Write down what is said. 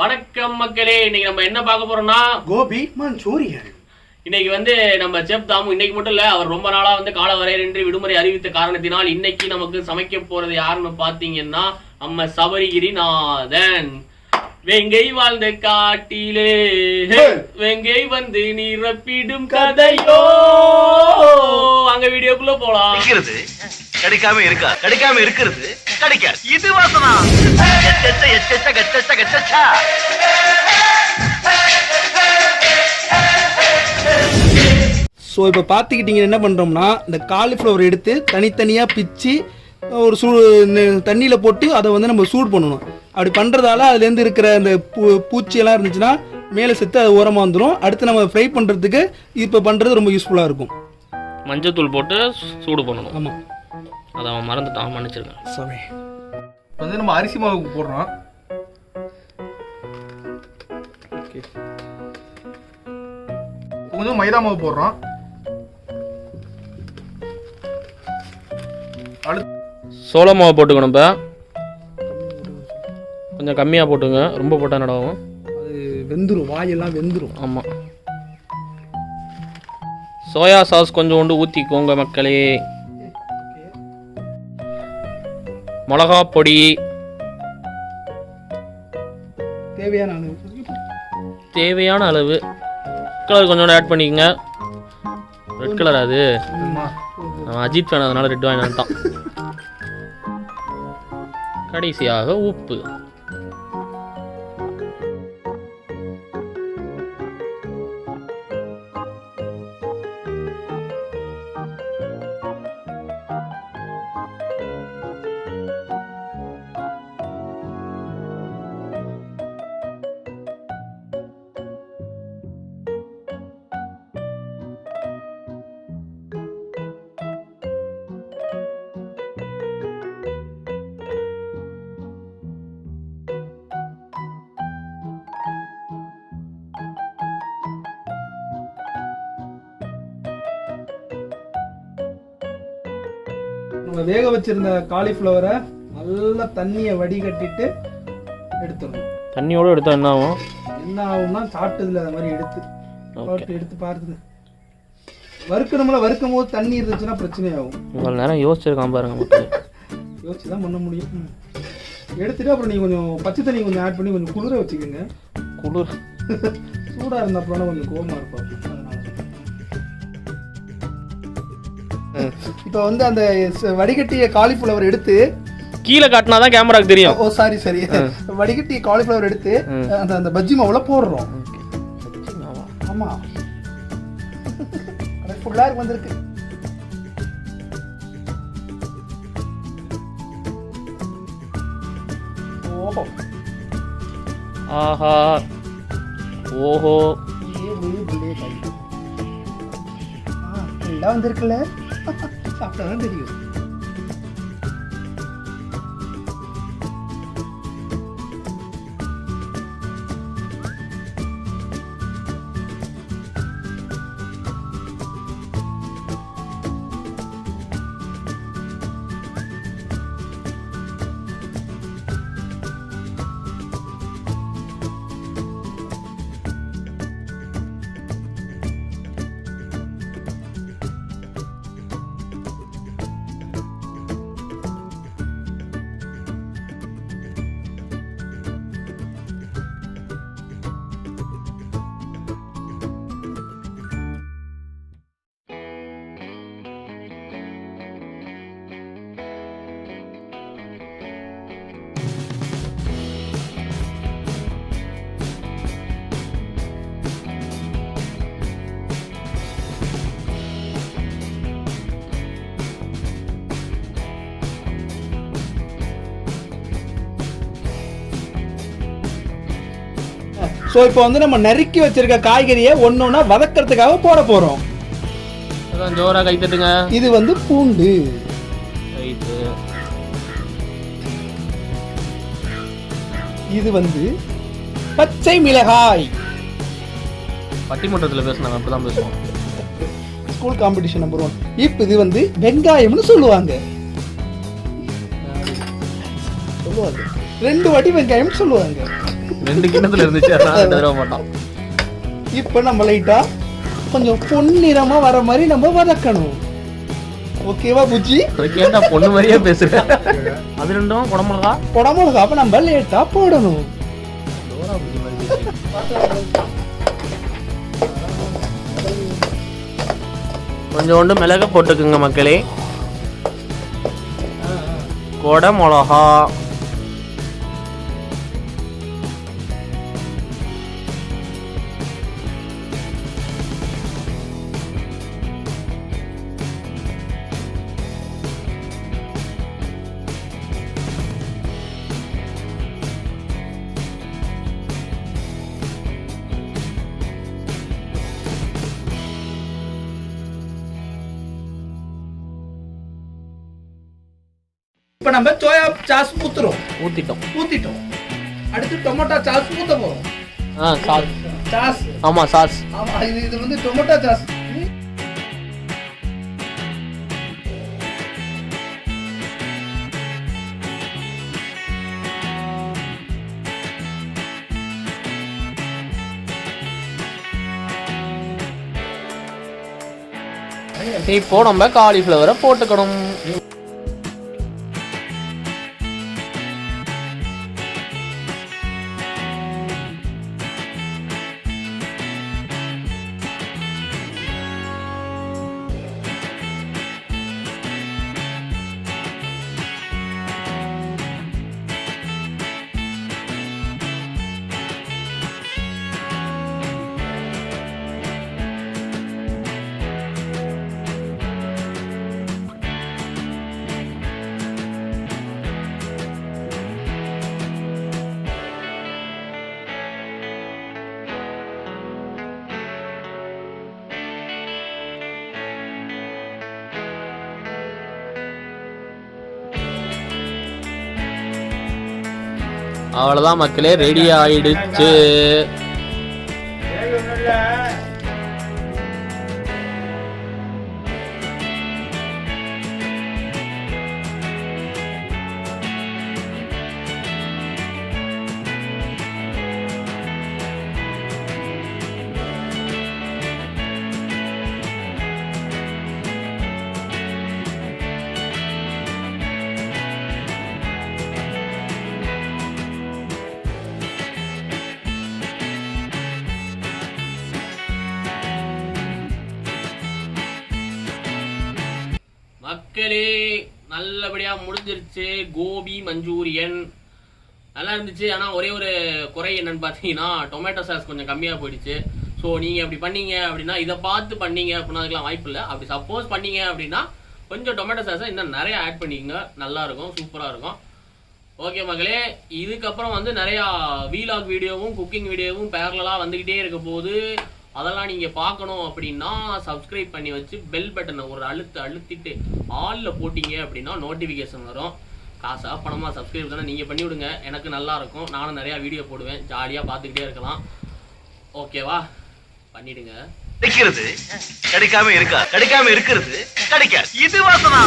வணக்கம் மக்களே, இன்னைக்கு நம்ம என்ன பார்க்க போறோம்னா கோபி மஞ்சூரியன். இன்னைக்கு நம்ம செஃப் தாமு இன்னைக்கு மட்டும் இல்ல, அவர் ரொம்ப நாளா கால வரையின்றி விடுமுறை அறிவித்த காரணத்தினால் இன்னைக்கு நமக்கு சமைக்க போறது யாருன்னு பாத்தீங்கன்னா நம்ம சபரிகிரிநாதன். வெங்கை வாழ்ந்த காட்டிலே வெங்கை வந்து நிரப்பிடும் கதையோ. அங்க வீடியோக்குள்ள போலாம். கிடைக்காம இருக்கிறது கிடைக்காது. இது வாசனா ஸோ இப்போ பார்த்துக்கிட்டிங்க என்ன பண்ணுறோம்னா, இந்த காலிஃப்ளவர் எடுத்து தனித்தனியாக பிச்சு ஒரு தண்ணியில் போட்டு அதை நம்ம சூடு பண்ணணும். அப்படி பண்ணுறதால அதுலேருந்து இருக்கிற அந்த பூச்சியெல்லாம் இருந்துச்சுன்னா மேலே செத்து அது ஓரமாக வந்துடும். அடுத்து நம்ம ஃப்ரை பண்ணுறதுக்கு இப்போ பண்ணுறது ரொம்ப யூஸ்ஃபுல்லாக இருக்கும். மஞ்சத்தூள் போட்டு சூடு பண்ணணும். ஆமாம், அதை அவன் மறந்துட்டான், மன்னிச்சிருக்கேன். சாரி. நம்ம அரிசி மாவுக்கு போடுறோம். ஓகே, கொஞ்சம் மைதா மாவு போடுறோம். சோள மாவு போட்டுக்கணும். இப்போ கொஞ்சம் கம்மியாக போட்டுங்க, ரொம்ப போட்டால் நடவும், அது வெந்துடும், வாயெல்லாம் வெந்துடும். ஆமாம். சோயா சாஸ் கொஞ்சோண்டு ஊற்றிக்கோங்க மக்களே. மிளகா பொடி தேவையான அளவு. கலர் கொஞ்சோண்டு ஆட் பண்ணிக்கோங்க. ரெட் கலர், அது அஜித் ஃபேன், அதனால ரெட் வாங்கி வந்துட்டான். கடைசியாக உப்பு. நம்ம வேக வச்சிருந்த காலிஃப்ளவரை நல்லா தண்ணியை வடிகட்டிட்டு எடுத்துடணும். தண்ணியோடு எடுத்தா என்ன ஆகும்? என்ன ஆகும்னா சாப்பிட்டதுல அது மாதிரி எடுத்து பார்த்துங்க. வறுக்கும் போது தண்ணி இருந்துச்சுன்னா பிரச்சனையாகும். இவ்வளோ நேரம் யோசிச்சிருக்கான் பாருங்க. யோசிச்சு தான் பண்ண முடியும். எடுத்துட்டு அப்புறம் நீங்கள் கொஞ்சம் பச்சை தண்ணி கொஞ்சம் ஆட் பண்ணி கொஞ்சம் குளிர வச்சுக்கோங்க. குளிர் சூடாக இருந்தப்பறம் கொஞ்சம் கோவமாக இருப்பாங்க. இப்போ அந்த வடிகட்டிய காலிஃப்ளவர் எடுத்து கீழே காட்டினாதான் கேமராக்கு தெரியும். ஓ சாரி. வடிகட்டிய காலிஃப்ளவர் எடுத்து அந்த பஜ்ஜி மாவுல போடுறோம். ஆமா, ஃபுல்லா வந்திருக்கு. ஓஹோ, ஆஹா, ஓஹோ, எல்லாம் வந்திருக்குல்ல. சாப்பிட்டாதான் தெரியும். ஸோ இப்போ நம்ம நறுக்கி வச்சிருக்க காய்கறியை ஒன்னொன்னா வதக்கிறதுக்காக போட போறோம். ஜோரா கை தட்டுங்க. இது பூண்டு, இது பச்சை மிளகாய். பட்டிமன்றத்தில் பேசுனாங்க, அப்பதான் பேசுவோம். School competition number 1. இப்போ இது வெங்காயம்னு சொல்லுவாங்க. 2 வாட்டி வெங்காயம் சொல்லுவாங்க. 2 கிண்ணத்துல இருந்துச்சு, அதனால 2 தடவை போட்டோம். இப்போ நம்ம லைட்டா கொஞ்சம் பொன்னிறமா வர மாதிரி நம்ம வதக்கணும். ஓகேவா புஜ்ஜி? ஏன்டா பொண்ணு மாதிரியே பேசுற? அது 2ம் குடமிளகா. குடமிளகா அப்ப நம்ம லேட்டா போடணும். கொஞ்சோண்டு மிளகா போட்டுக்குங்க மக்களே. குடமிளகா, இப்போ நம்ம சோயா சாஸ் ஊத்திட்டோம். அடுத்து டொமேட்டோ சாஸ் ஊத்த போறோம். சாஸ். ஆமா சாஸ். ஆமா இது வந்து டொமேட்டோ சாஸ். இப்போ நம்ம காலிஃப்ளவரை போட்டுக்கணும். அவ்வளவுதான் மக்களே, ரெடி ஆயிடுச்சு. மக்களே நல்லபடியா முடிஞ்சிருச்சு. கோபி மஞ்சூரியன் நல்லா இருந்துச்சு. ஆனா ஒரே ஒரு குறை என்னன்னு பாத்தீங்கன்னா டொமேட்டோ சாஸ் கொஞ்சம் கம்மியா போயிடுச்சு. ஸோ நீங்க அப்படி பண்ணீங்க அப்படின்னா, இதை பார்த்து பண்ணீங்க அப்படின்னா அதுக்கெல்லாம் வாய்ப்பு இல்லை. அப்படி சப்போஸ் பண்ணீங்க அப்படின்னா கொஞ்சம் டொமேட்டோ சாஸை இன்னும் நிறைய ஆட் பண்ணிக்கங்க, நல்லா இருக்கும், சூப்பரா இருக்கும். ஓகே மக்களே, இதுக்கப்புறம் வந்து நிறைய வீலாக் வீடியோவும் குக்கிங் வீடியோவும் பேரலா வந்துகிட்டே இருக்க போது. அதெல்லாம் நீங்க பார்க்கணும் அப்படின்னா சப்ஸ்கிரைப் பண்ணி வச்சு பெல் பட்டனை ஒரு அழுத்திட்டு ஆல்ல போட்டீங்க அப்படின்னா நோட்டிபிகேஷன் வரும். காசா பணமா சப்ஸ்கிரைப் தானே, நீங்க பண்ணி விடுங்க, எனக்கு நல்லா இருக்கும். நானும் நிறைய வீடியோ போடுவேன், ஜாலியா பார்த்துக்கிட்டே இருக்கலாம். ஓகேவா? பண்ணிடுங்க. கிடைக்காம இருக்கிறது கிடைக்காது. இது வாசனா.